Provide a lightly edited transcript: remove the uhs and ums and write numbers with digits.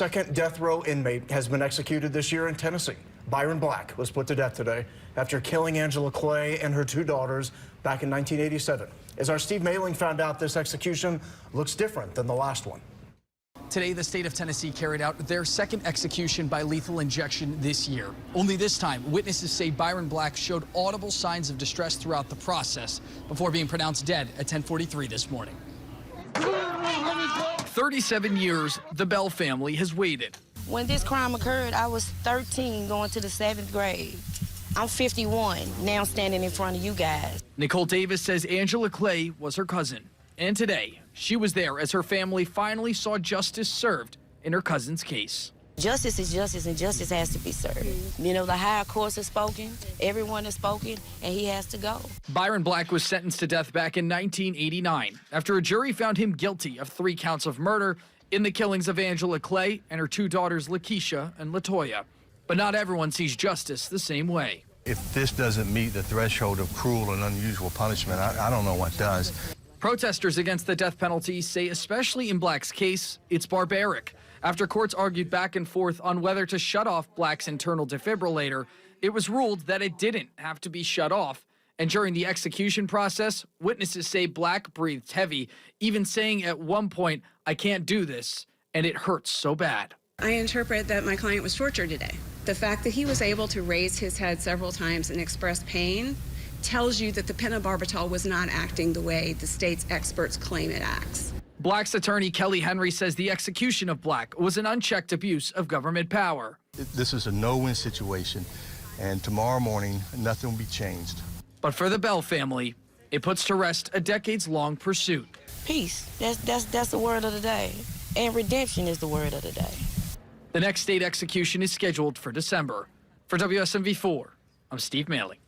Second death row inmate has been executed this year in Tennessee. Byron Black was put to death today after killing Angela Clay and her two daughters back in 1987. As our Steve Mailing found out, this execution looks different than the last one. Today, the state of Tennessee carried out their second execution by lethal injection this year. Only this time, witnesses say Byron Black showed audible signs of distress throughout the process before being pronounced dead at 10:43 this morning. 37 years, the Bell family has waited. When this crime occurred, I was 13 going to the 7th grade. I'm 51, now standing in front of you guys. Nicole Davis says Angela Clay was her cousin. And today, she was there as her family finally saw justice served in her cousin's case. Justice is justice, and justice has to be served. You know, the higher courts have spoken, everyone has spoken, and he has to go. Byron Black was sentenced to death back in 1989 after a jury found him guilty of 3 counts of murder in the killings of Angela Clay and her 2 daughters, Lakeisha and Latoya. But not everyone sees justice the same way. If this doesn't meet the threshold of cruel and unusual punishment, I don't know what does. Protesters against the death penalty say, especially in Black's case, it's barbaric. After courts argued back and forth on whether to shut off Black's internal defibrillator, it was ruled that it didn't have to be shut off. And during the execution process, witnesses say Black breathed heavy, even saying at one point, "I can't do this," and it hurts so bad. I interpret that my client was tortured today. The fact that he was able to raise his head several times and express pain tells you that the pentobarbital was not acting the way the state's experts claim it acts. Black's attorney, Kelly Henry, says the execution of Black was an unchecked abuse of government power. This is a no-win situation, and tomorrow morning, nothing will be changed. But for the Bell family, it puts to rest a decades-long pursuit. Peace, that's the word of the day. And redemption is the word of the day. The next state execution is scheduled for December. For WSMV4, I'm Steve Mailing.